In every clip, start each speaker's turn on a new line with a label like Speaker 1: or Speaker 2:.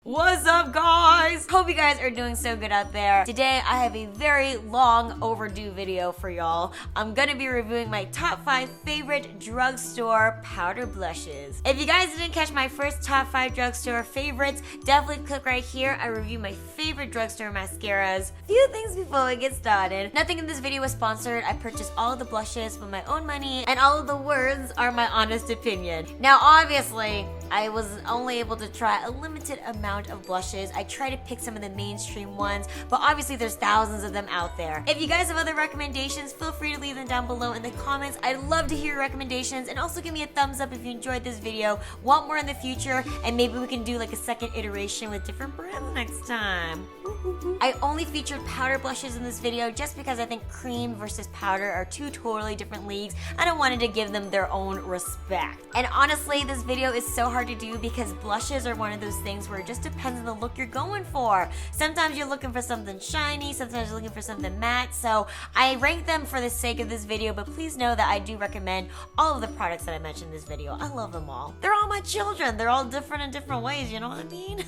Speaker 1: What's up, guys? Hope you guys are doing so good out there. Today I have a very long overdue video for y'all. I'm gonna be reviewing my top 5 favorite drugstore powder blushes. If you guys didn't catch my first top 5 drugstore favorites, definitely click right here. I review my favorite drugstore mascaras. Few things before we get started. Nothing in this video was sponsored. I purchased all of the blushes with my own money, and all of the words are my honest opinion. Now, obviously, I was only able to try a limited amount of blushes. I try to pick some of the mainstream ones, but obviously there's thousands of them out there. If you guys have other recommendations, feel free to leave them down below in the comments. I'd love to hear your recommendations, and also give me a thumbs up if you enjoyed this video, want more in the future, and maybe we can do like a second iteration with different brands next time. I only featured powder blushes in this video just because I think cream versus powder are two totally different leagues, and I wanted to give them their own respect. And honestly, this video is so hard to do because blushes are one of those things where it just depends on the look you're going for. Sometimes you're looking for something shiny, sometimes you're looking for something matte, so I rank them for the sake of this video, but please know that I do recommend all of the products that I mentioned in this video. I love them all. They're all my children. They're all different in different ways, you know what I mean?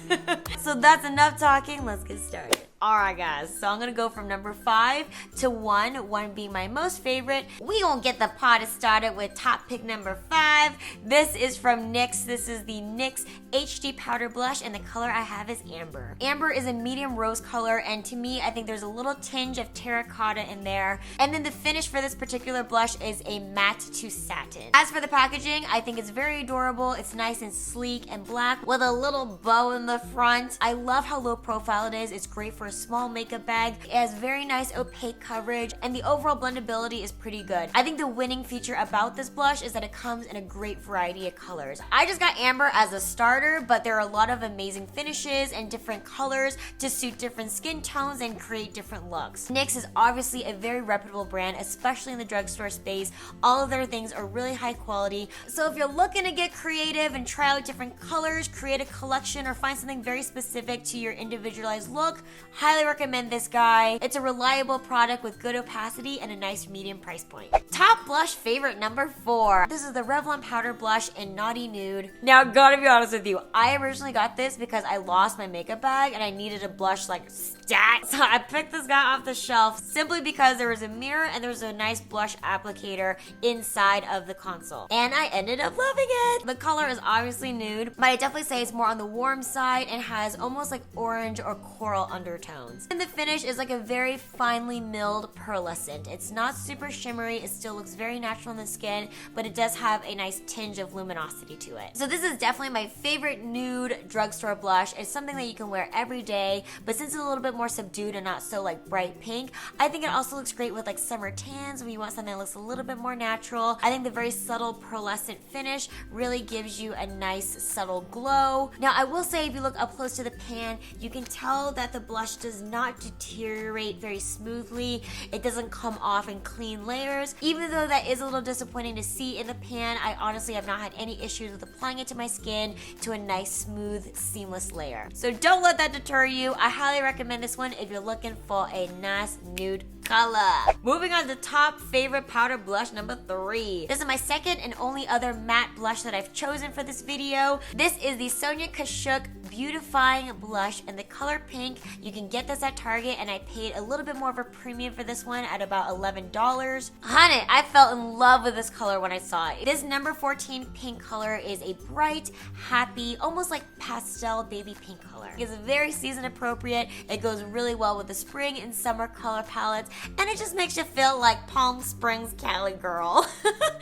Speaker 1: So that's enough talking, let's get started. Alright guys, so I'm gonna go from number 5 to 1 being my most favorite. We gonna get the party started with top pick number 5. This is from NYX. This is the NYX HD Powder Blush, and the color I have is Amber. Amber is a medium rose color, and to me, I think there's a little tinge of terracotta in there. And then the finish for this particular blush is a matte to satin. As for the packaging, I think it's very adorable. It's nice and sleek and black with a little bow in the front. I love how low profile it is. It's great for a small makeup bag. It has very nice opaque coverage, and the overall blendability is pretty good. I think the winning feature about this blush is that it comes in a great variety of colors. I just got Amber as a starter, but there are a lot of amazing finishes and different colors to suit different skin tones and create different looks. NYX is obviously a very reputable brand, especially in the drugstore space. All of their things are really high quality. So if you're looking to get creative and try out different colors, create a collection, or find something very specific to your individualized look, highly recommend this guy. It's a reliable product with good opacity and a nice medium price point. Top blush favorite number 4. This is the Revlon Powder Blush in Naughty Nude. Now, gotta be honest with you, I originally got this because I lost my makeup bag and I needed a blush like stat. So I picked this guy off the shelf simply because there was a mirror and there was a nice blush applicator inside of the console. And I ended up loving it. The color is obviously nude, but I definitely say it's more on the warm side and has almost like orange or coral undertones. And the finish is like a very finely milled pearlescent. It's not super shimmery, it still looks very natural in the skin, but it does have a nice tinge of luminosity to it. So this is definitely my favorite nude drugstore blush. It's something that you can wear every day, but since it's a little bit more subdued and not so like bright pink, I think it also looks great with like summer tans when you want something that looks a little bit more natural. I think the very subtle pearlescent finish really gives you a nice subtle glow. Now I will say, if you look up close to the pan, you can tell that the blush does not deteriorate very smoothly. It doesn't come off in clean layers. Even though that is a little disappointing to see in the pan, I honestly have not had any issues with applying it to my skin to a nice, smooth, seamless layer. So don't let that deter you. I highly recommend this one if you're looking for a nice nude color. Moving on to top favorite powder blush number 3. This is my second and only other matte blush that I've chosen for this video. This is the Sonia Kashuk Beautifying Blush in the color pink. You can get this at Target, and I paid a little bit more of a premium for this one at about $11. Honey, I fell in love with this color when I saw it. This number 14 pink color is a bright, happy, almost like pastel baby pink color. It's very season appropriate. It goes really well with the spring and summer color palettes, and it just makes you feel like Palm Springs Cali girl.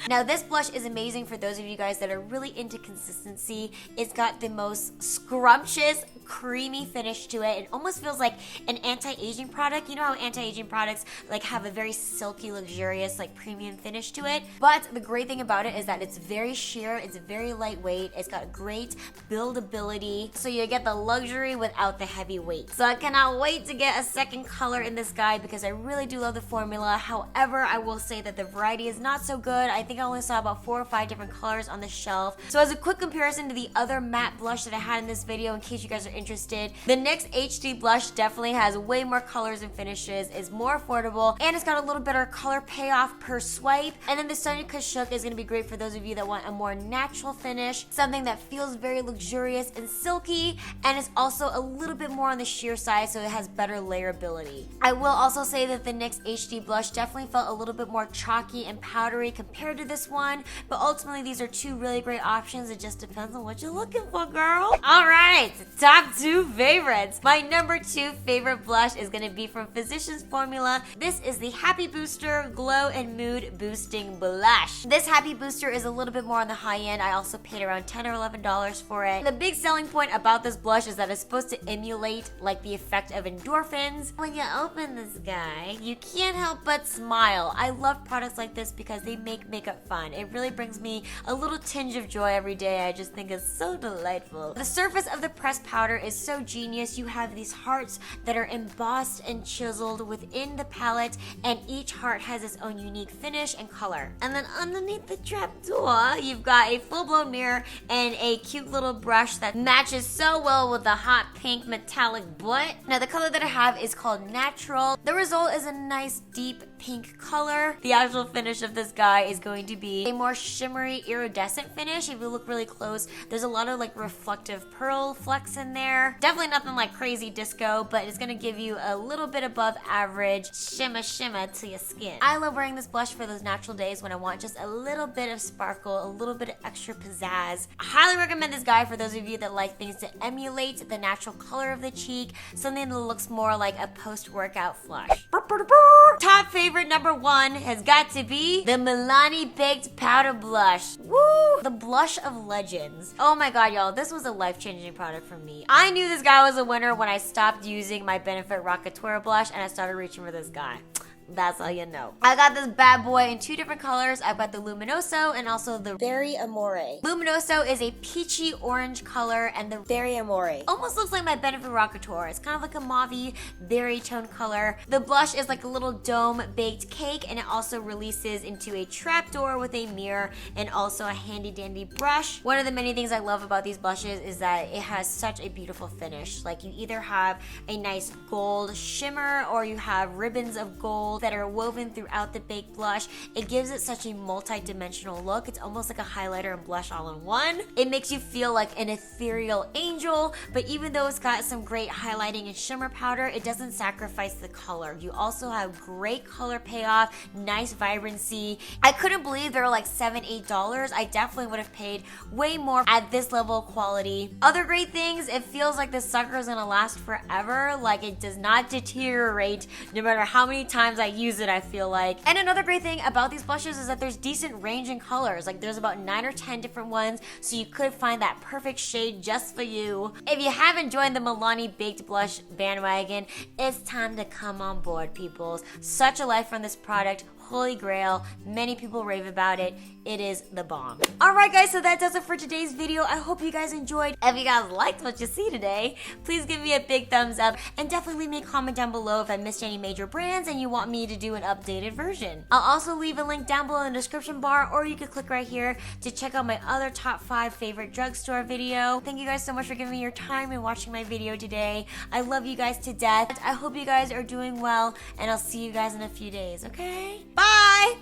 Speaker 1: Now this blush is amazing for those of you guys that are really into consistency. It's got the most scrumptious, creamy finish to it. It almost feels like an anti-aging product. You know how anti-aging products like have a very silky, luxurious, like premium finish to it? But the great thing about it is that it's very sheer, it's very lightweight, it's got great buildability, so you get the luxury without the heavy weight. So I cannot wait to get a second color in this guy because I really do love the formula. However, I will say that the variety is not so good. I think I only saw about 4 or 5 different colors on the shelf. So as a quick comparison to the other matte blush that I had in this video, in case you guys are interested. The NYX HD blush definitely has way more colors and finishes, is more affordable, and it's got a little better color payoff per swipe. And then the Sonia Kashuk is gonna be great for those of you that want a more natural finish, something that feels very luxurious and silky, and is also a little bit more on the sheer side, so it has better layerability. I will also say that the NYX HD blush definitely felt a little bit more chalky and powdery compared to this one, but ultimately these are two really great options. It just depends on what you're looking for, girl. All right, top 2 favorites. My number 2 favorite blush is gonna be from Physicians Formula. This is the Happy Booster Glow and Mood Boosting Blush. This Happy Booster is a little bit more on the high end. I also paid around $10 or $11 for it. The big selling point about this blush is that it's supposed to emulate like the effect of endorphins. When you open this guy, you can't help but smile. I love products like this because they make makeup fun. It really brings me a little tinge of joy every day. I just think it's so delightful. The surface of the pressed powder is so genius. You have these hearts that are embossed and chiseled within the palette, and each heart has its own unique finish and color. And then underneath the trapdoor, you've got a full-blown mirror and a cute little brush that matches so well with the hot pink metallic butt. Now the color that I have is called Natural. The result is a nice deep pink color. The actual finish of this guy is going to be a more shimmery iridescent finish. If you look really close, there's a lot of like reflective pearl flecks in there. Definitely nothing like crazy disco, but it's gonna give you a little bit above average shimmer to your skin. I love wearing this blush for those natural days when I want just a little bit of sparkle, a little bit of extra pizzazz. I highly recommend this guy for those of you that like things to emulate the natural color of the cheek, something that looks more like a post-workout flush. Top favorite number 1 has got to be the Milani Baked Powder Blush. Woo! The blush of legends. Oh my god, y'all, this was a life-changing product for me. I knew this guy was a winner when I stopped using my Benefit Rockatoire blush and I started reaching for this guy. That's how you know. I got this bad boy in 2 different colors. I've got the Luminoso and also the Berry Amore. Luminoso is a peachy orange color, and the Berry Amore almost looks like my Benefit Rockatoire. It's kind of like a mauve berry tone color. The blush is like a little dome baked cake, and it also releases into a trapdoor with a mirror and also a handy dandy brush. One of the many things I love about these blushes is that it has such a beautiful finish. Like you either have a nice gold shimmer or you have ribbons of gold that are woven throughout the baked blush. It gives it such a multi-dimensional look. It's almost like a highlighter and blush all in one. It makes you feel like an ethereal angel, but even though it's got some great highlighting and shimmer powder, it doesn't sacrifice the color. You also have great color payoff, nice vibrancy. I couldn't believe they were like $7, $8. I definitely would have paid way more at this level of quality. Other great things, it feels like this sucker is gonna last forever. Like it does not deteriorate no matter how many times I use it, I feel like. And another great thing about these blushes is that there's decent range in colors. Like there's about 9 or 10 different ones, so you could find that perfect shade just for you. If you haven't joined the Milani Baked Blush bandwagon, it's time to come on board, peoples. Such a life from this product. Holy grail. Many people rave about it. It is the bomb. Alright guys, so that does it for today's video. I hope you guys enjoyed. If you guys liked what you see today, please give me a big thumbs up and definitely leave me a comment down below if I missed any major brands and you want me to do an updated version. I'll also leave a link down below in the description bar, or you can click right here to check out my other top 5 favorite drugstore video. Thank you guys so much for giving me your time and watching my video today. I love you guys to death. I hope you guys are doing well, and I'll see you guys in a few days, okay? Bye!